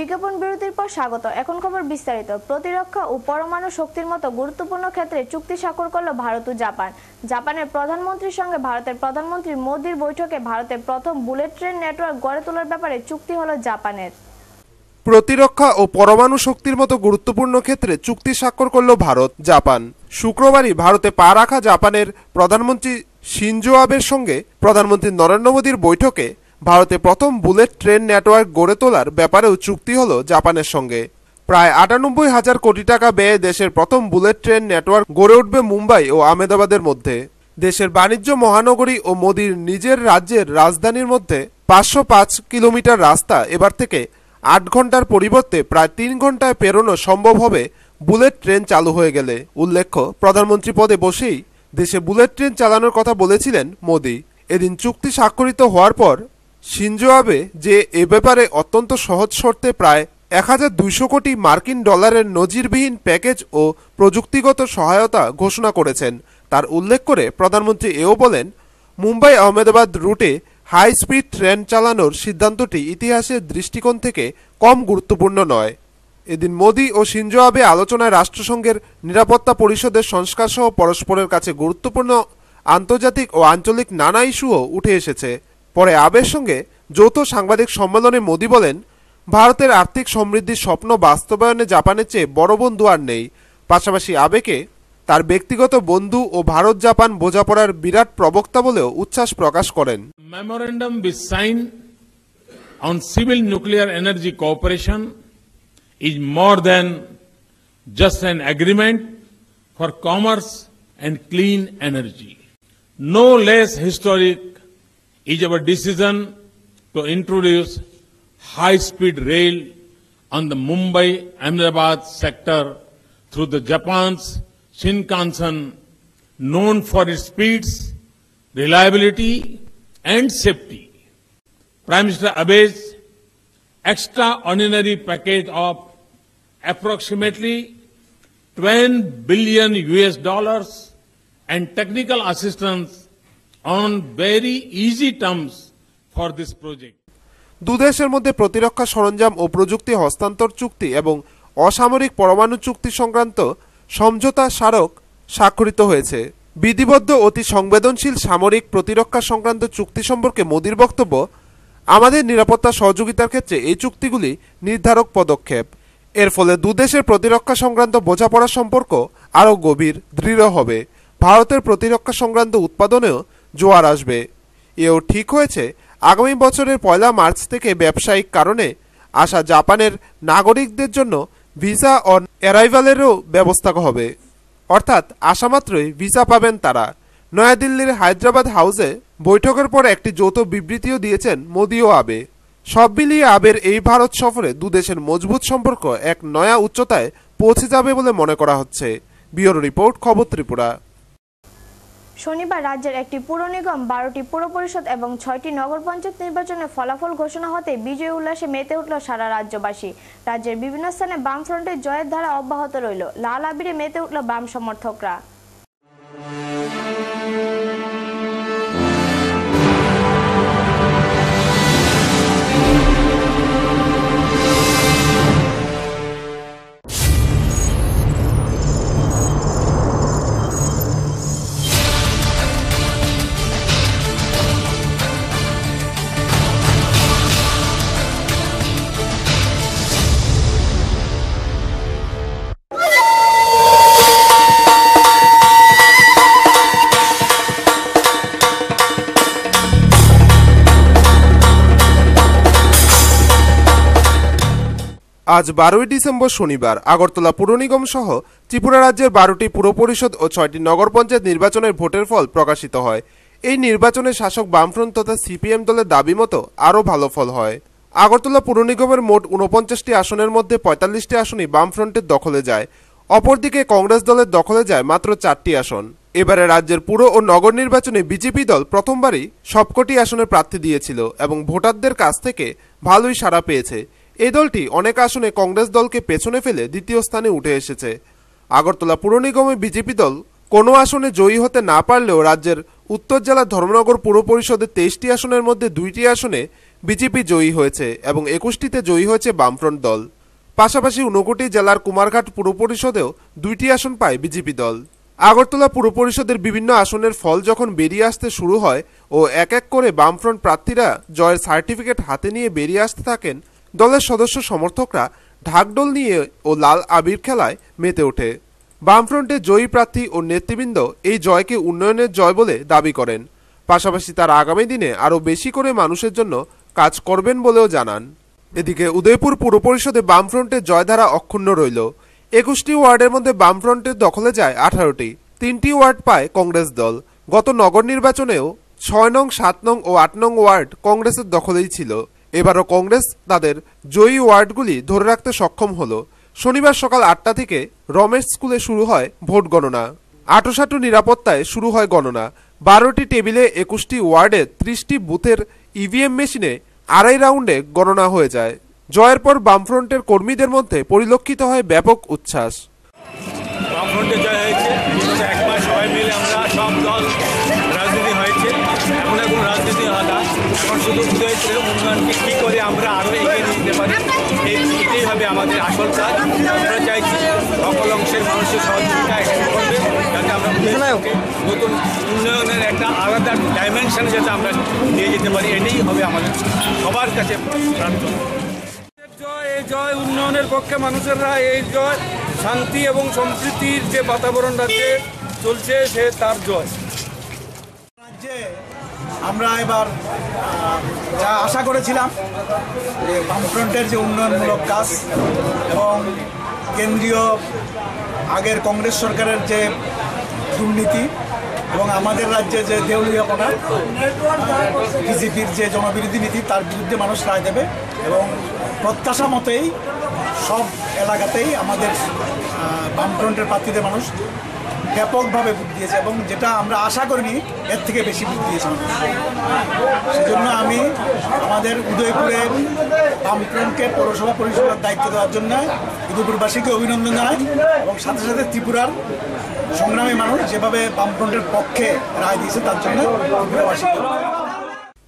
বিজ্ঞাপন বিরতির পর স্বাগত। এখন খবর বিস্তারিত। প্রতিরক্ষা ও পরমাণু শক্তির মতো গুরুত্বপূর্ণ ক্ষেত্রে চুক্তি স্বাক্ষর করল ভারত ও জাপান। জাপানের প্রধানমন্ত্রীর সঙ্গে ভারতের প্রধানমন্ত্রী মোদির বৈঠকে ভারতের প্রথম বুলেট ট্রেন নেটওয়ার্ক গড়ে তোলার ব্যাপারে চুক্তি হলো জাপানের। প্রতিরক্ষা ও পরমাণু শক্তির মতো গুরুত্বপূর্ণ ক্ষেত্রে চুক্তি স্বাক্ষর করল ভারত জাপান। শুক্রবারই ভারতে পা রাখা জাপানের প্রধানমন্ত্রী শিনজো আবের সঙ্গে প্রধানমন্ত্রী নরেন্দ্র মোদির বৈঠকে ভারতে প্রথম বুলেট ট্রেন নেটওয়ার্ক গড়ে তোলার ব্যাপারেও চুক্তি হলো জাপানের সঙ্গে। প্রায় ৯৮,০০০ কোটি টাকা ব্যয়ে দেশের প্রথম বুলেট ট্রেন নেটওয়ার্ক গড়ে উঠবে মুম্বাই ও আহমেদাবাদের মধ্যে। দেশের বাণিজ্য মহানগরী ও মোদির নিজের রাজ্যের রাজধানীর মধ্যে ৫০৫ কিলোমিটার রাস্তা এবার থেকে ৮ ঘন্টার পরিবর্তে প্রায় ৩ ঘন্টায় পেরোনো সম্ভব হবে বুলেট ট্রেন চালু হয়ে গেলে। উল্লেখ্য, প্রধানমন্ত্রী পদে বসেই দেশে বুলেট ট্রেন চালানোর কথা বলেছিলেন মোদি। এদিন চুক্তি স্বাক্ষরিত হওয়ার পর শিনজো আবে যে এ ব্যাপারে অত্যন্ত সহজ শর্তে প্রায় ১,২০০ কোটি মার্কিন ডলারের নজিরবিহীন প্যাকেজ ও প্রযুক্তিগত সহায়তা ঘোষণা করেছেন তার উল্লেখ করে প্রধানমন্ত্রী এও বলেন, মুম্বাই আহমেদাবাদ রুটে হাই স্পিড ট্রেন চালানোর সিদ্ধান্তটি ইতিহাসের দৃষ্টিকোণ থেকে কম গুরুত্বপূর্ণ নয়। এদিন মোদি ও শিনজো আবে আলোচনায় রাষ্ট্রসংঘের নিরাপত্তা পরিষদের সংস্কার সহ পরস্পরের কাছে গুরুত্বপূর্ণ আন্তর্জাতিক ও আঞ্চলিক নানা ইস্যুও উঠে এসেছে। পরে আবের সঙ্গে যৌথ সাংবাদিক সম্মেলনে মোদি বলেন, ভারতের আর্থিক সমৃদ্ধির স্বপ্ন বাস্তবায়নে জাপানের চেয়ে বড় বন্ধু আর নেই। পাশাপাশি আবেকে তার ব্যক্তিগত বন্ধু ও ভারত জাপান বোঝাপড়ার বিরাট প্রবক্তা বলেও উচ্ছ্বাস প্রকাশ করেন। Memorandum with sign on civil nuclear energy cooperation is more than just an agreement for commerce and clean energy. No less historic is our decision to introduce high-speed rail on the Mumbai-Ahmedabad sector through the Japan's Shinkansen, known for its speeds, reliability and safety. Prime Minister Abe's extraordinary package of approximately $10 billion and technical assistance on very easy terms for this project. দুদেশের মধ্যে প্রতিরক্ষা সরঞ্জাম ও প্রযুক্তি হস্তান্তর চুক্তি এবং অসামরিক পরমাণু চুক্তি সংক্রান্ত সমঝোতা স্মারক স্বাক্ষরিত হয়েছে। বিধিবদ্ধ অতি সংবেদনশীল সামরিক প্রতিরক্ষা সংক্রান্ত চুক্তি সম্পর্কে মোদির বক্তব্য, আমাদের নিরাপত্তা সহযোগিতার ক্ষেত্রে এই চুক্তিগুলি নির্ধারক পদক্ষেপ। এর ফলে দুদেশের প্রতিরক্ষা সংক্রান্ত বোঝাপড়া সম্পর্ক আরও গভীর দৃঢ় হবে। ভারতের প্রতিরক্ষা সংক্রান্ত উৎপাদনেও জোয়ার আসবে। এও ঠিক হয়েছে, আগামী বছরের ১ মার্চ থেকে ব্যবসায়িক কারণে আসা জাপানের নাগরিকদের জন্য ভিসা অন অ্যারাইভালেরও ব্যবস্থা হবে। অর্থাৎ আসামাত্রই ভিসা পাবেন তারা। নয়াদিল্লির হায়দ্রাবাদ হাউসে বৈঠকের পর একটি যৌথ বিবৃতিও দিয়েছেন মোদি ও আবে। সব মিলিয়ে আবের এই ভারত সফরে দুদেশের মজবুত সম্পর্ক এক নয়া উচ্চতায় পৌঁছে যাবে বলে মনে করা হচ্ছে। ব্যুরো রিপোর্ট, খবর ত্রিপুরা। শনিবার রাজ্যের একটি পুর নিগম, ১২টি পুর পরিষদ এবং ৬টি নগর পঞ্চায়েত নির্বাচনের ফলাফল ঘোষণা হতে বিজয়ী উল্লাসে মেতে উঠল সারা রাজ্যবাসী। রাজ্যের বিভিন্ন স্থানে বামফ্রন্টের জয়ের ধারা অব্যাহত রইল। লাল আবিরে মেতে উঠল বাম সমর্থকরা। আজ ১২ই ডিসেম্বর শনিবার আগরতলা পুর নিগম সহ ত্রিপুরা রাজ্যের ১২টি পুর পরিষদ ও ৬টি নগর পঞ্চায়েত নির্বাচনের ভোটের ফল প্রকাশিত হয়। এই নির্বাচনে শাসক বামফ্রন্ট তথা সিপিএম দলের দাবি মতো আরও ভালো ফল হয়। আগরতলা পুর নিগমের মোট ৪৯টি আসনের মধ্যে ৪৫টি আসনই বামফ্রন্টের দখলে যায়। অপরদিকে কংগ্রেস দলের দখলে যায় মাত্র ৪টি আসন। এবারে রাজ্যের পুর ও নগর নির্বাচনে বিজেপি দল প্রথমবারই সবকটি আসনে প্রার্থী দিয়েছিল এবং ভোটারদের কাছ থেকে ভালোই সাড়া পেয়েছে। এই দলটি অনেক আসনে কংগ্রেস দলকে পেছনে ফেলে দ্বিতীয় স্থানে উঠে এসেছে। আগরতলা পুর নিগমে বিজেপি দল কোনো আসনে জয়ী হতে না পারলেও রাজ্যের উত্তর জেলার ধর্মনগর পুর পরিষদের ২৩টি আসনের মধ্যে ২টি আসনে বিজেপি জয়ী হয়েছে এবং 21টিতে জয়ী হয়েছে বামফ্রন্ট দল। পাশাপাশি 59 জেলার কুমারঘাট পুর পরিষদেও 2টি আসন পায় বিজেপি দল। আগরতলা পুর পরিষদের বিভিন্ন আসনের ফল যখন বেরিয়ে আসতে শুরু হয় ও এক এক করে বামফ্রন্ট প্রার্থীরা জয়ের সার্টিফিকেট হাতে নিয়ে বেরিয়ে আসতে থাকেন, দলের সদস্য সমর্থকরা ঢাকঢোল নিয়ে ও লাল আবির খেলায় মেতে ওঠে। বামফ্রন্টের জয়ী প্রার্থী ও নেতৃবৃন্দ এই জয়কে উন্নয়নের জয় বলে দাবি করেন। পাশাপাশি তার আগামী দিনে আরও বেশি করে মানুষের জন্য কাজ করবেন বলেও জানান। এদিকে উদয়পুর পুর পরিষদে বামফ্রন্টের জয়ধারা অক্ষুণ্ণ রইল। 21টি ওয়ার্ডের মধ্যে বামফ্রন্টের দখলে যায় 18টি, 3টি ওয়ার্ড পায় কংগ্রেস দল। গত নগর নির্বাচনেও 6 নং, 7 নং ও 8 নং ওয়ার্ড কংগ্রেসের দখলেই ছিল। এবারও কংগ্রেস তাদের জয়ী ওয়ার্ডগুলি ধরে রাখতে সক্ষম হলো। শনিবার সকাল 8টা থেকে রমেশ স্কুলে শুরু হয় ভোট গণনা। আঁটোসাঁটো নিরাপত্তায় শুরু হয় গণনা। 12টি টেবিলে 21টি ওয়ার্ডে 30টি বুথের ইভিএম মেশিনে 2.5 রাউন্ডে গণনা হয়ে যায়। জয়ের পর বামফ্রন্টের কর্মীদের মধ্যে পরিলক্ষিত হয় ব্যাপক উচ্ছ্বাস। বামফ্রন্টে জয় হয়েছে, এক মাস সবাই মিলে আমরা সব দল রাজনীতি হয়েছে, এখন এখন রাজনীতি হয় না, এখন শুধু উদয়পুরের উন্নয়নকে কী করে আমরা আরও এগিয়ে নিয়ে যেতে পারি, এটাই হবে আমাদের আসল কাজ। আমরা চাইছি সকল অংশের মানুষের সহযোগিতা এখানে করবে, যাতে আমরা নতুন উন্নয়নের একটা আলাদা ডাইমেনশন যাতে আমরা নিয়ে যেতে পারি, এটাই হবে আমাদের সবার কাছে প্রার্থনা। এই জয় উন্নয়নের পক্ষে মানুষেরা, এই জয় শান্তি এবং সম্প্রীতির যে বাতাবরণ রাজ্যে চলছে সে তার জয়। রাজ্যে আমরা এবার যা আশা করেছিলাম যে বামফ্রন্টের যে উন্নয়নমূলক কাজ এবং কেন্দ্রীয় আগের কংগ্রেস সরকারের যে দুর্নীতি এবং আমাদের রাজ্যে যে দেউলিয়াপনা, বিজেপির যে জনবিরোধী নীতি, তার বিরুদ্ধে মানুষ রায় দেবে এবং প্রত্যাশা মতেই সব এলাকাতেই আমাদের বামফ্রন্টের প্রার্থীদের মানুষ ব্যাপকভাবে ভোট দিয়েছে এবং যেটা আমরা আশা করিনি এর থেকে বেশি ভোট দিয়েছে। সেজন্য আমি আমাদের উদয়পুরের বামফ্রন্টকে পৌরসভা পরিষদের দায়িত্ব দেওয়ার জন্য উদয়পুরবাসীকে অভিনন্দন জানাই এবং সাথে সাথে ত্রিপুরার সংগ্রামী মানুষ যেভাবে বামফ্রন্টের পক্ষে রায় দিয়েছে তার জন্য ত্রিপুরাবাসীকে।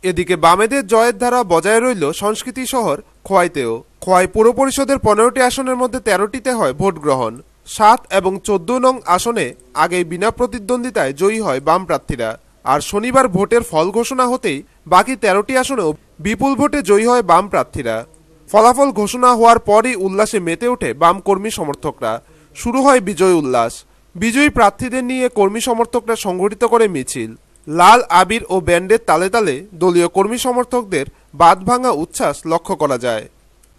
এদিকে বামেদের জয়ের ধারা বজায় রইল সংস্কৃতি শহর খোয়াইতেও। খোয়াই পুর পরিষদের 15টি আসনের মধ্যে 13টিতে হয় ভোট গ্রহণ। 7 এবং 14 নং আসনে আগেই বিনা প্রতিদ্বন্দ্বিতায় জয়ী হয় বাম প্রার্থীরা। আর শনিবার ভোটের ফল ঘোষণা হতেই বাকি 13টি আসনেও বিপুল ভোটে জয়ী হয় বাম প্রার্থীরা। ফলাফল ঘোষণা হওয়ার পরই উল্লাসে মেতে ওঠে বাম কর্মী সমর্থকরা। শুরু হয় বিজয় উল্লাস। বিজয়ী প্রার্থীদের নিয়ে কর্মী সমর্থকরা সংগঠিত করে মিছিল। লাল আবির ও ব্যান্ডের তালে তালে দলীয় কর্মী সমর্থকদের বাঁধভাঙা উচ্ছ্বাস লক্ষ্য করা যায়।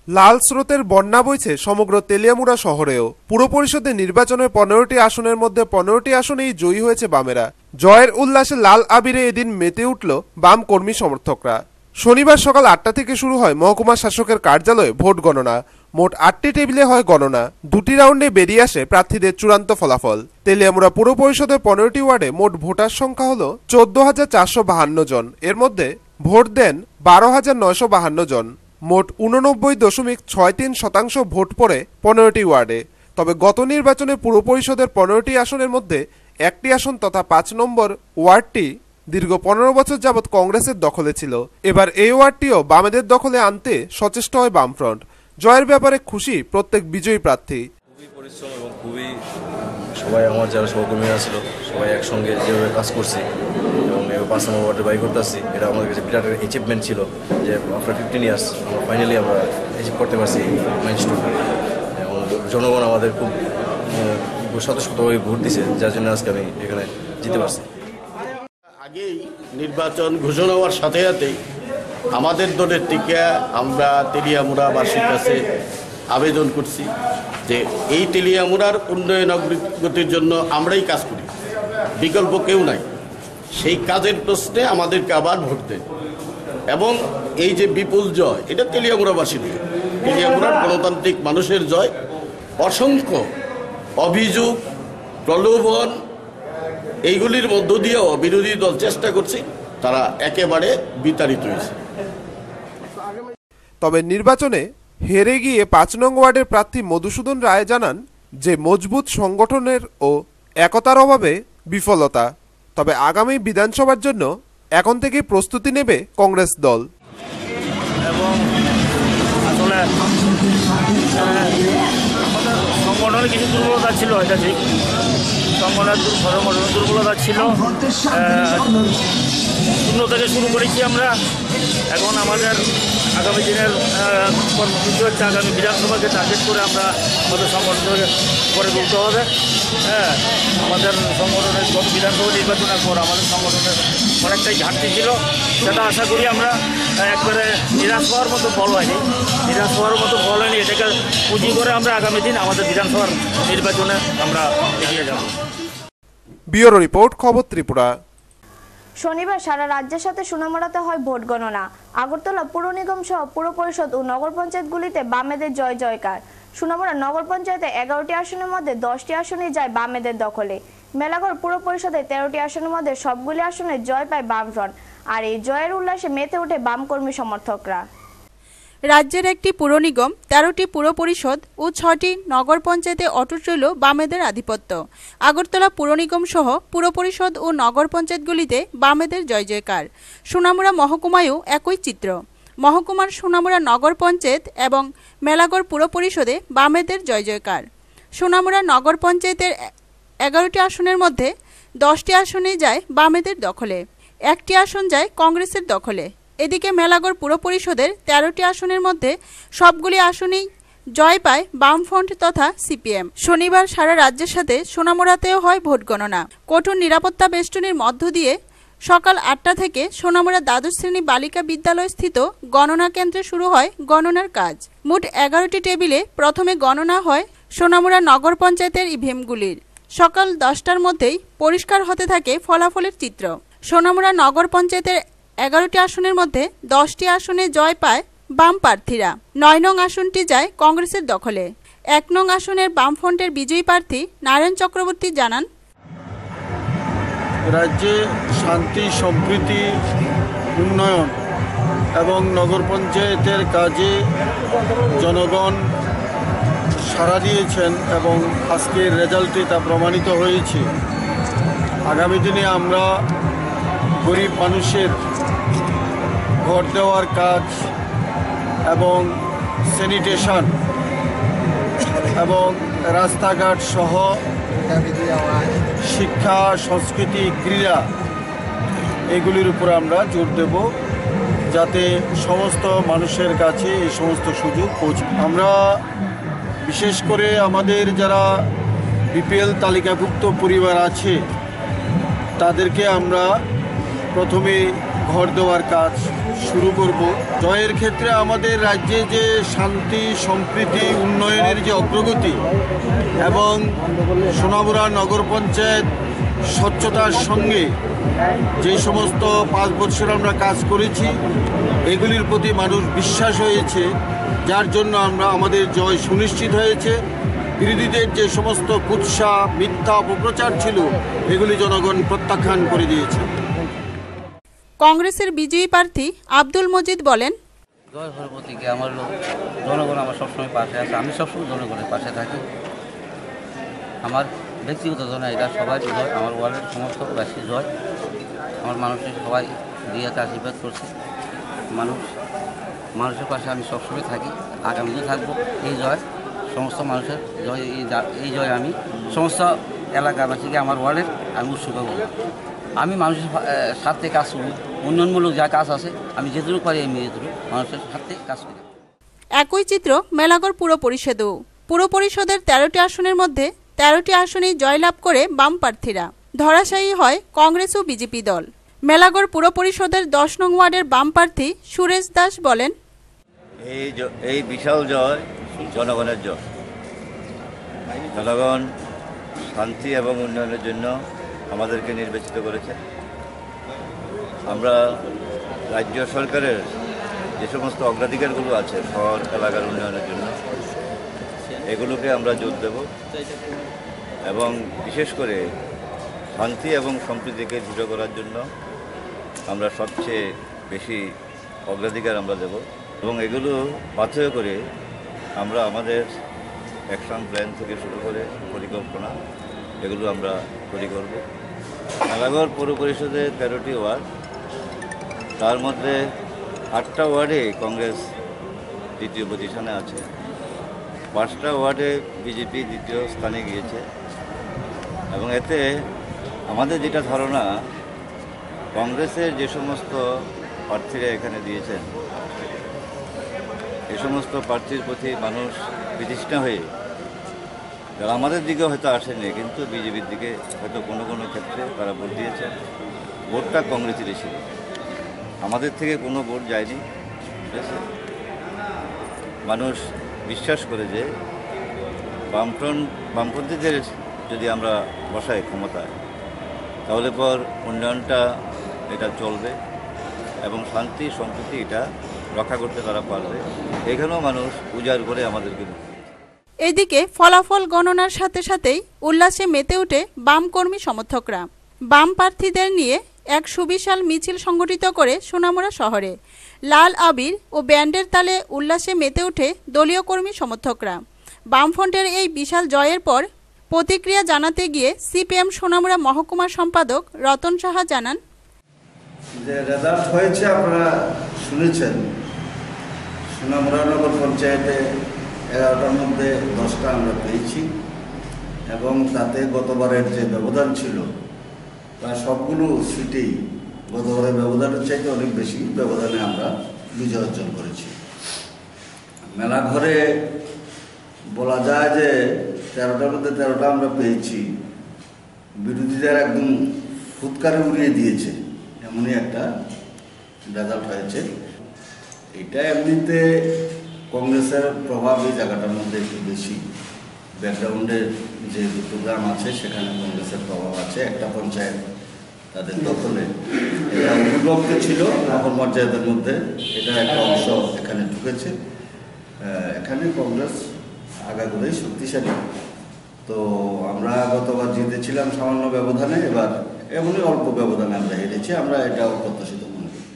লাল স্রোতের বন্যা বইছে সমগ্র তেলিয়ামুড়া শহরেও। পুর পরিষদের নির্বাচনে 15টি আসনের মধ্যে 15টি আসনেই জয়ী হয়েছে বামেরা। জয়ের উল্লাসে লাল আবিরে এদিন মেতে উঠল বাম কর্মী সমর্থকরা। শনিবার সকাল 8টা থেকে শুরু হয় মহকুমা শাসকের কার্যালয়ে ভোট গণনা। মোট 8টি টেবিলে হয় গণনা। 2টি রাউন্ডে বেরিয়ে আসে প্রার্থীদের চূড়ান্ত ফলাফল। তেলিয়ামুড়া পুর পরিষদের 15টি ওয়ার্ডে মোট ভোটার সংখ্যা হল 14,452 জন। এর মধ্যে ভোট দেন 12,952 জন। মোট 89.63% ভোট পড়ে 15টি ওয়ার্ডে। তবে গত নির্বাচনে পুর পরিষদের 15টি আসনের মধ্যে একটি আসন তথা 5 নম্বর ওয়ার্ডটি দীর্ঘ 15 বছর যাবৎ কংগ্রেসের দখলে ছিল। এবার এই ওয়ার্ডটিও বামেদের দখলে আনতে সচেষ্ট হয় বামফ্রন্ট। জয়ের ব্যাপারে খুশি প্রত্যেক বিজয়ী প্রার্থী। খুবই পরিশ্রম এবং খুবই সবাই আমার যারা সহকর্মীরা ছিল সবাই একসঙ্গে যেভাবে কাজ করছি এবং 5 নম্বর ওয়ার্ডে বাই করতে আসছি, এটা আমাদের কাছে বিরাট অ্যাচিভমেন্ট ছিল যে আফটার 15 ইয়ার্স আমরা ফাইনালি আমরা অ্যাচিভ করতে পারছি মাইলস্টোনটা। এবং জনগণ আমাদের খুব স্বতঃস্ফূর্তভাবে ভোট দিছে, যার জন্য আজকে আমি এখানে জিতে পারছি। আগেই নির্বাচন ঘোষণা হওয়ার সাথে সাথেই আমাদের দলের থেকে আমরা তেলিয়ামুড়াবাসীর কাছে আবেদন করছি যে এই তেলিয়ামুড়ার উন্নয়ন অগ্রগতির জন্য আমরাই কাজ করি, বিকল্প কেউ নাই। সেই কাজের প্রশ্নে আমাদেরকে আবার ভোট দেন এবং এই যে বিপুল জয়, এটা তেলিয়ামুড়াবাসীর জয়, তেলিয়ামুড়ার গণতান্ত্রিক মানুষের জয়। অসংখ্য অভিযোগ, প্রলোভন, এইগুলির মধ্য দিয়েও বিরোধী দল চেষ্টা করছে, তারা একেবারে বিতাড়িত হয়েছে। তবে নির্বাচনে হেরে গিয়ে 5 নং ওয়ার্ডের প্রার্থী মধুসূদন রায় জানান যে মজবুত সংগঠনের ও একতার অভাবে বিফলতা। তবে আগামী বিধানসভার জন্য এখন থেকেই প্রস্তুতি নেবে কংগ্রেস দল। সংগঠনে কিছু দুর্বলতা ছিল, এটা ঠিক। সংগঠনের দুর্বলতা ছিল। শূন্য থেকে শুরু করেছি আমরা। এখন আমাদের আগামী দিনের কর্মসূচি হচ্ছে আগামী বিধানসভাকে টার্গেট করে আমরা আমাদের সংগঠনকে গড়ে তুলতে হবে। হ্যাঁ, আমাদের সংগঠনের গত বিধানসভা নির্বাচনের পর আমাদের সংগঠনের অনেকটাই ঘাটতি ছিল। সেটা আশা করি আমরা একবারে নিরাশ হওয়ার মতো ফল হয়নি। এটাকে পুঁজি করে আমরা আগামী দিন আমাদের বিধানসভার নির্বাচনে আমরা এগিয়ে যাব। ব্যুরো রিপোর্ট, খবর ত্রিপুরা। শনিবার সারা রাজ্যের সাথে সোনামুড়াতে হয় ভোট গণনা। আগরতলা পুর নিগম সহ পুর পরিষদ ও নগর পঞ্চায়েতগুলিতে বামেদের জয় জয়কার। সোনামুড়া নগর পঞ্চায়েতে 11টি আসনের মধ্যে 10টি আসনই যায় বামেদের দখলে। মেলাগড় পুর পরিষদে 13টি আসনের মধ্যে সবগুলি আসনে জয় পায় বামফ্রন্ট। আর এই জয়ের উল্লাসে মেতে ওঠে বামকর্মী সমর্থকরা। রাজ্যের একটি পুর নিগম, 13টি পুর পরিষদ ও 6টি নগর পঞ্চায়েতে অটুট রইল বামেদের আধিপত্য। আগরতলা পুর নিগম সহ পুর পরিষদ ও নগর পঞ্চায়েতগুলিতে বামেদের জয় জয়কার। সোনামুড়া মহকুমায়ও একই চিত্র। মহকুমার সোনামুড়া নগর পঞ্চায়েত এবং মেলাগড় পুর পরিষদে বামেদের জয় জয়কার। সোনামুড়া নগর পঞ্চায়েতের 11টি আসনের মধ্যে 10টি আসনেই যায় বামেদের দখলে, 1টি আসন যায় কংগ্রেসের দখলে। এদিকে মেলাগড় পুর পরিষদের 13টি আসনের মধ্যে সবগুলি আসনেই জয় পায় বামফ্রন্ট তথা সিপিএম। শনিবার সারা রাজ্যের সাথে সোনামুড়াতেও হয় ভোট গণনা। কঠোর নিরাপত্তা বেষ্টনীর মধ্য দিয়ে সকাল 8টা থেকে সোনামুড়া দ্বাদশ শ্রেণী বালিকা বিদ্যালয় স্থিত গণনা কেন্দ্রে শুরু হয় গণনার কাজ। মোট 11টি টেবিলে প্রথমে গণনা হয় সোনামুড়া নগর পঞ্চায়েতের ইভিএমগুলির। সকাল 10টার মধ্যেই পরিষ্কার হতে থাকে ফলাফলের চিত্র। সোনামুড়া নগর পঞ্চায়েতের 11টি আসনের মধ্যে 10টি আসনে জয় পায় বাম প্রার্থীরা। 9 নং আসনটি যায় কংগ্রেসের দখলে। 1 নং আসনের বামফ্রন্টের বিজয়ী প্রার্থী নারায়ণ চক্রবর্তী জানান, রাজ্যে শান্তি, সম্প্রীতি, উন্নয়ন এবং নগর পঞ্চায়েতের কাজে জনগণ সাড়া দিয়েছেন এবং আজকের রেজাল্টে তা প্রমাণিত হয়েছে। আগামী দিনে আমরা গরিব মানুষের ঘর দেওয়ার কাজ এবং স্যানিটেশন এবং রাস্তাঘাট সহ শিক্ষা, সংস্কৃতি, ক্রীড়া এগুলির উপর আমরা জোর দেব, যাতে সমস্ত মানুষের কাছে এই সমস্ত সুযোগ পৌঁছে। আমরা বিশেষ করে আমাদের যারা বিপিএল তালিকাভুক্ত পরিবার আছে তাদেরকে আমরা প্রথমে ঘর দেওয়ার কাজ শুরু করব। জয়ের ক্ষেত্রে আমাদের রাজ্যে যে শান্তি, সম্প্রীতি, উন্নয়নের যে অগ্রগতি এবং সোনামুড়া নগর পঞ্চায়েত স্বচ্ছতার সঙ্গে যে সমস্ত 5 বছর আমরা কাজ করেছি এগুলির প্রতি মানুষ বিশ্বাস হয়েছে, যার জন্য আমাদের জয় সুনিশ্চিত হয়েছে। বিরোধীদের যে সমস্ত কুৎসা, মিথ্যা অপপ্রচার ছিল এগুলি জনগণ প্রত্যাখ্যান করে দিয়েছে। কংগ্রেসের বিজয়ী প্রার্থী আব্দুল মজিদ বলেন, জয় হরপতিকে আমার জনগণ আমার সবসময় পাশে আছে। আমি সবসময় জনগণের পাশে থাকি। আমার ব্যক্তিগত জন্য এটা সবাই জয়, আমার ওয়ার্ডের সমস্ত বাসী জয়। আমার মানুষের সবাই দিয়াতে আশীর্বাদ করছে। মানুষের পাশে আমি সবসময় থাকি, আগামীও থাকবো। এই জয় সমস্ত মানুষের জয়, এই জয় আমি সমস্ত এলাকাবাসীকে আমার ওয়ার্ডের আমি উৎসুক করব। আমি মানুষের সাথে কাজ করি, উন্নয়নমূলক যা কাজ আছে আমি যেটুকু পারি আমি যেটুকু মানুষের সাথে কাজ করি। একই চিত্র মেলাগড় পুর পরিষদেও। পুর পরিষদের 13টি আসনের মধ্যে 13টি আসনেই জয়লাভ করে বাম প্রার্থীরা। ধরাশায়ী হয় কংগ্রেস ও বিজেপি দল। মেলাগড় পুর পরিষদের 10 নং ওয়ার্ডের বাম প্রার্থী সুরেশ দাস বলেন, এই বিশাল জয় জনগণের জয়। জনগণ শান্তি এবং উন্নয়নের জন্য আমাদেরকে নির্বাচিত করেছে। আমরা রাজ্য সরকারের যে সমস্ত অগ্রাধিকারগুলো আছে শহর এলাকার উন্নয়নের জন্য এগুলোকে আমরা জোর দেব এবং বিশেষ করে শান্তি এবং সম্প্রীতিকে দৃঢ় করার জন্য আমরা সবচেয়ে বেশি অগ্রাধিকার আমরা দেব এবং এগুলো পাথেয় করে আমরা আমাদের অ্যাকশন প্ল্যান থেকে শুরু করে পরিকল্পনা এগুলো আমরা তৈরি করব। মেলাগড় পৌর পরিষদে 13টি ওয়ার্ড, তার মধ্যে 8টা ওয়ার্ডে কংগ্রেস দ্বিতীয় পজিশনে আছে 5টা ওয়ার্ডে বিজেপি দ্বিতীয় স্থানে গিয়েছে এবং এতে আমাদের যেটা ধারণা কংগ্রেসের যে সমস্ত প্রার্থীরা এখানে দিয়েছেন এই সমস্ত প্রার্থীর প্রতি মানুষ বিতৃষ্ণা হয়ে যারা আমাদের দিকে হয়তো আসেনি কিন্তু বিজেপির দিকে হয়তো কোনো কোনো ক্ষেত্রে তারা ভোট দিয়েছে। ভোটটা কংগ্রেসেরই ছিল, আমাদের থেকে কোনো ভোট যায়নি। ঠিক আছে, মানুষ বিশ্বাস করে যে বামপন্থীদের যদি আমরা বসাই ক্ষমতায় তাহলে পর উন্নয়নটা এটা চলবে এবং শান্তি সম্প্রীতি এটা রক্ষা করতে তারা পারবে। এখানেও মানুষ উজাড় করে আমাদেরকে। এদিকে ফলাফল গণনার সাথে সাথেই উল্লাসে মেতে ওঠে বাম কর্মী সমর্থকরা। বাম প্রার্থীদের নিয়ে এক সুবিশাল মিছিল সংগঠিত করে সোনামুড়া শহরে লাল আবির ও ব্যান্ডের তালে উল্লাসে মেতে ওঠে দলীয় কর্মী সমর্থকরা। বামফ্রন্টের এই বিশাল জয়ের পর প্রতিক্রিয়া জানাতে গিয়ে সিপিএম সোনামুড়া মহকুমা সম্পাদক রতন সাহা জানান, যে রেজাল্ট হয়েছে আপনারা শুনেছেন, সোনামুড়া নগর পঞ্চায়েতে 11টার মধ্যে 10টা আমরা পেয়েছি এবং তাতে গতবারের যে ব্যবধান ছিল প্রায় সবগুলো সিটেই গতবারের ব্যবধানের চাইতে অনেক বেশি ব্যবধানে আমরা বিজয় অর্জন করেছি। মেলাঘরে বলা যায় যে 13টার মধ্যে 13টা আমরা পেয়েছি, বিরোধীদের একদম ফুৎকারে উড়িয়ে দিয়েছে এমনই একটা রেজাল্ট হয়েছে। এটা এমনিতে কংগ্রেসের প্রভাব এই জায়গাটার মধ্যে একটু বেশি, ব্যাকগ্রাউন্ডের যে প্রোগ্রাম আছে সেখানে কংগ্রেসের প্রভাব আছে। একটা পঞ্চায়েত তাদের দখলে, এটা উপলব্ধ ছিল নগর পঞ্চায়েতের মধ্যে, এটা একটা অংশ এখানে ঢুকেছে। এখানে কংগ্রেস আগাগোড়াই শক্তিশালী। তো আমরা গতবার জিতেছিলাম সামান্য ব্যবধানে, এবার এমনই অল্প ব্যবধানে আমরা হেরেছি। আমরা এটা অপ্রত্যাশিত মনে করি।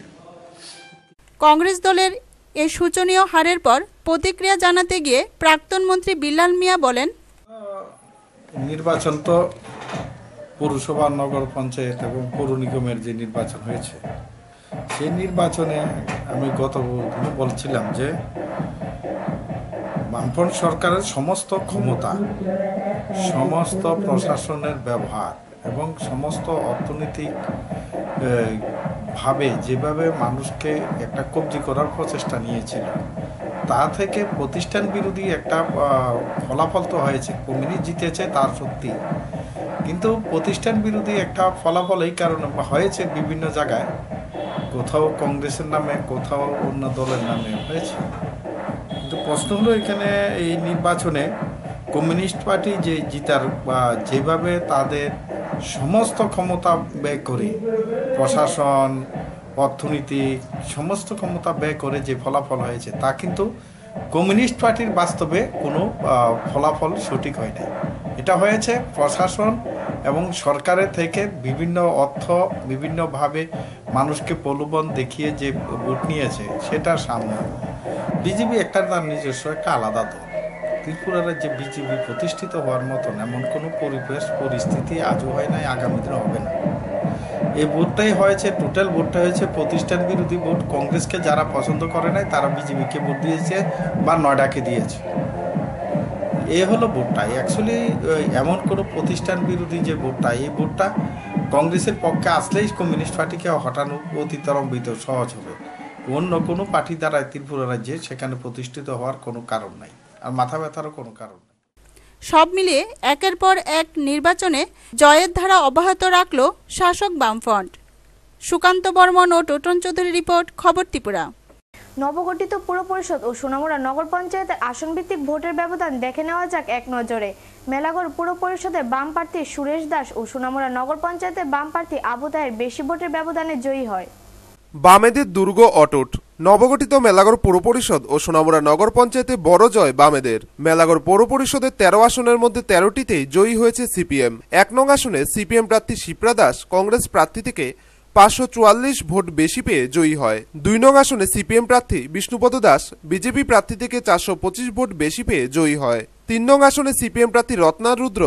কংগ্রেস দলের এই শোচনীয় হারের পর প্রতিক্রিয়া জানাতে গিয়ে প্রাক্তন মন্ত্রী বিল্লাল মিয়া বলেন, নির্বাচন তো পৌরসভা, নগর পঞ্চায়েত এবং পৌর নিগমের যে নির্বাচন হয়েছে সেই নির্বাচনে আমি গত বলছিলাম যে বামফ্রন্ট সরকারের সমস্ত ক্ষমতা, সমস্ত প্রশাসনের ব্যবহার এবং সমস্ত অর্থনৈতিক ভাবে যেভাবে মানুষকে একটা কবজি করার প্রচেষ্টা নিয়েছিল তা থেকে প্রতিষ্ঠান বিরোধী একটা ফলাফল তো হয়েছে। কমিউনিস্ট জিতেছে তার সত্যি, কিন্তু প্রতিষ্ঠান বিরোধী একটা ফলাফল এই কারণে হয়েছে বিভিন্ন জায়গায়, কোথাও কংগ্রেসের নামে কোথাও অন্য দলের নামে হয়েছে। কিন্তু প্রশ্ন হলো এখানে এই নির্বাচনে কমিউনিস্ট পার্টি যে জিতার বা যেভাবে তাদের সমস্ত ক্ষমতা ব্যয় করে, প্রশাসন, অর্থনীতি সমস্ত ক্ষমতা ব্যয় করে যে ফলাফল হয়েছে তা কিন্তু কমিউনিস্ট পার্টির বাস্তবে কোনো ফলাফল সঠিক হয় না। এটা হয়েছে প্রশাসন এবং সরকারের থেকে বিভিন্ন অর্থ বিভিন্নভাবে মানুষকে প্রলোভন দেখিয়ে যে ভোট নিয়েছে সেটার সামনে। বিজেপি একটা তার নিজস্ব একটা আলাদা দল। ত্রিপুরার যে বিজেপি প্রতিষ্ঠিত হওয়ার মতন এমন কোনো পরিবেশ পরিস্থিতি আজও হয় নাই, আগামী দিনে হবে না। এই ভোটটাই হয়েছে, টোটাল ভোটটা হয়েছে প্রতিষ্ঠান বিরোধী ভোট। কংগ্রেসকে যারা পছন্দ করে নাই তারা বিজেপিকে ভোট দিয়েছে বা নয়ডাকে দিয়েছে। এ হলো ভোটটা। অ্যাকচুয়ালি এমন কোনো প্রতিষ্ঠান বিরোধী যে ভোটটা, এই ভোটটা কংগ্রেসের পক্ষে আসলেই কমিউনিস্ট পার্টিকে হটানো অতিতরম্বিত সহজ হবে। অন্য কোনো পার্টি দ্বারা ত্রিপুরা রাজ্যে সেখানে প্রতিষ্ঠিত হওয়ার কোনো কারণ নাই, আর মাথা ব্যথারও কোনো কারণ নেই। সব মিলিয়ে একের পর এক নির্বাচনে জয়ের ধারা অব্যাহত রাখল শাসক বামফ্রন্ট। সুকান্ত বর্মন ও টোটন চৌধুরী রিপোর্ট, খবর ত্রিপুরা। নবগঠিত পুর পরিষদ ও সোনামুড়া নগর পঞ্চায়েতের আসনভিত্তিক ভোটের ব্যবধান দেখে নেওয়া যাক এক নজরে। মেলাঘর পুর পরিষদের বাম প্রার্থী সুরেশ দাস ও সোনামুড়া নগর পঞ্চায়েতের বাম প্রার্থী আবু তাহের বেশি ভোটের ব্যবধানে জয়ী হয়। বামেদের দুর্গ অটুট। নবগঠিত মেলাঘর পৌর পরিষদ ও সোনামুড়া নগর পঞ্চায়েতে বড় জয় বামেদের। মেলাঘর পৌর পরিষদের 13 আসনের মধ্যে 13টিতেই জয়ী হয়েছে সিপিএম। 1 নং আসনে সিপিএম প্রার্থী শিপ্রা দাস কংগ্রেস প্রার্থী থেকে 544 ভোট বেশি পেয়ে জয়ী হয়। 2 নং আসনে সিপিএম প্রার্থী বিষ্ণুপদ দাস বিজেপি প্রার্থী থেকে 425 ভোট বেশি পেয়ে জয়ী হয়। 3 নং আসনে সিপিএম প্রার্থী রত্না রুদ্র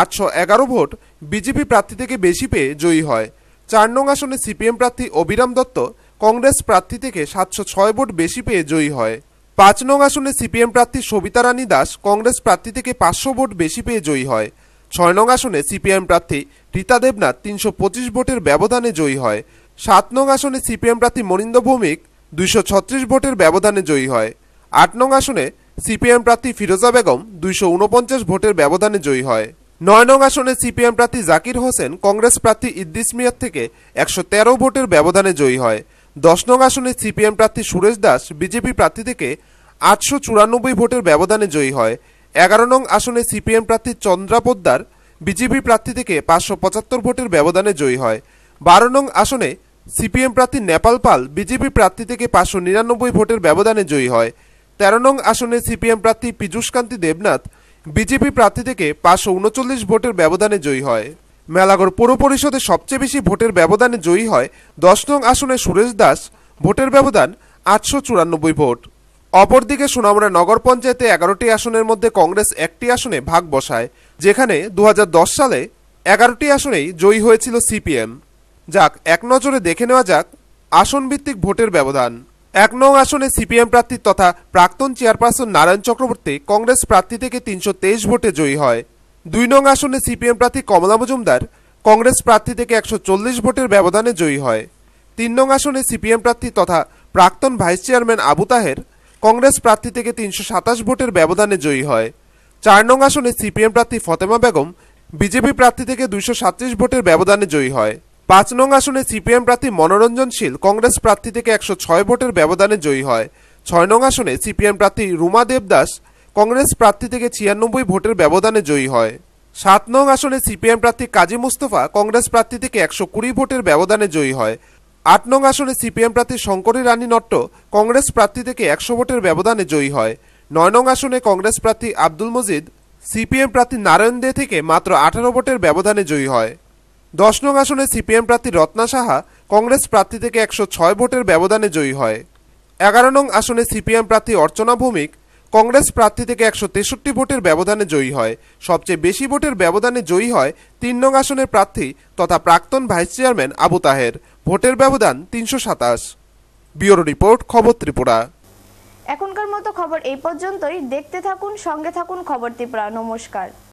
811 ভোট বিজেপি প্রার্থী থেকে বেশি পেয়ে জয়ী হয়। 4 নং আসনে সিপিএম প্রার্থী অভিরাম দত্ত কংগ্রেস প্রার্থী থেকে 706 ভোট বেশি পেয়ে জয়ী হয়। 5 নং আসনে সিপিএম প্রার্থী সবিতা রানী দাস কংগ্রেস প্রার্থী থেকে 500 ভোট বেশি পেয়ে জয়ী হয়। 6 নং আসনে সিপিএম প্রার্থী রীতা দেবনাথ 325 ভোটের ব্যবধানে জয়ী হয়। 7 নং আসনে সিপিএম প্রার্থী মনিন্দ্র ভৌমিক 236 ভোটের ব্যবধানে জয়ী হয়। 8 নং আসনে সিপিএম প্রার্থী ফিরোজা বেগম 249 ভোটের ব্যবধানে জয়ী হয়। 9 নং আসনে সিপিএম প্রার্থী জাকির হোসেন কংগ্রেস প্রার্থী ইদ্রিস মিয়ার থেকে 113 ভোটের ব্যবধানে জয়ী হয়। 10 নং আসনে সিপিএম প্রার্থী সুরেশ দাস বিজেপি প্রার্থী থেকে 894 ভোটের ব্যবধানে জয়ী হয়। 11 নং আসনে সিপিএম প্রার্থী চন্দ্রা পোদ্দার বিজেপি প্রার্থী থেকে 575 ভোটের ব্যবধানে জয়ী হয়। 12 নং আসনে সিপিএম প্রার্থী নেপাল পাল বিজেপি প্রার্থী থেকে 599 ভোটের ব্যবধানে জয়ী হয়। 13 নং আসনে সিপিএম প্রার্থী পীযূষকান্তি দেবনাথ বিজেপি প্রার্থী থেকে 539 ভোটের ব্যবধানে জয়ী হয়। মেলাগড় পৌর পরিষদে সবচেয়ে বেশি ভোটের ব্যবধানে জয়ী হয় 10 নং আসনে সুরেশ দাস, ভোটের ব্যবধান 894 ভোট। অপরদিকে সোনামুড়া নগর পঞ্চায়েতে 11টি আসনের মধ্যে কংগ্রেস একটি আসনে ভাগ বসায়, যেখানে 2010 সালে 11টি আসনেই জয়ী হয়েছিল সিপিএম। যাক, এক নজরে দেখে নেওয়া যাক আসন ভিত্তিক ভোটের ব্যবধান। 1 নং আসনে সিপিএম প্রার্থী তথা প্রাক্তন চেয়ারপারসন নারায়ণ চক্রবর্তী কংগ্রেস প্রার্থী থেকে 323 ভোটে জয়ী হয়। 2 নং আসনে সিপিএম প্রার্থী কমলা মজুমদার কংগ্রেস প্রার্থী থেকে 140 ভোটের ব্যবধানে জয়ী হয়। 3 নং আসনে সিপিএম প্রার্থী তথা প্রাক্তন ভাইস চেয়ারম্যান আবু তাহের কংগ্রেস প্রার্থী থেকে 327 ভোটের ব্যবধানে জয়ী হয়। 4 নং আসনে সিপিএম প্রার্থী ফতেমা বেগম বিজেপি প্রার্থী থেকে 237 ভোটের ব্যবধানে জয়ী হয়। 5 নং আসনে সিপিএম প্রার্থী মনোরঞ্জন শীল কংগ্রেস প্রার্থী থেকে 106 ভোটের ব্যবধানে জয়ী হয়। 6 নং আসনে সিপিএম প্রার্থী রুমা দেবদাস কংগ্রেস প্রার্থী থেকে 96 ভোটের ব্যবধানে জয়ী হয়। 7 নং আসনে সিপিএম প্রার্থী কাজী মুস্তফা কংগ্রেস প্রার্থী থেকে 120 ভোটের ব্যবধানে জয়ী হয়। 8 নং আসনে সিপিএম প্রার্থী শঙ্করী রানী নট্ট কংগ্রেস প্রার্থী থেকে 100 ভোটের ব্যবধানে জয়ী হয়। 9 নং আসনে কংগ্রেস প্রার্থী আব্দুল মজিদ সিপিএম প্রার্থী নারায়ণ দে থেকে মাত্র 18 ভোটের ব্যবধানে জয়ী হয়। 10 নং আসনে সিপিএম প্রার্থী রত্না সাহা কংগ্রেস প্রার্থী থেকে 106 ভোটের ব্যবধানে জয়ী হয়। 11 নং আসনে সিপিএম প্রার্থী অর্চনা ভৌমিক কংগ্রেস প্রার্থী থেকে 163 ভোটের ব্যবধানে জয়ী হয়। সবচেয়ে বেশি ভোটের ব্যবধানে জয়ী হয় 3 নং আসনের প্রার্থী তথা প্রাক্তন ভাইস চেয়ারম্যান আবু তাহের, ভোটের ব্যবধান 327। ব্যুরো রিপোর্ট, খবর ত্রিপুরা। এখনকার মতো খবর এই পর্যন্তই। দেখতে থাকুন, সঙ্গে থাকুন খবর ত্রিপুরা। নমস্কার।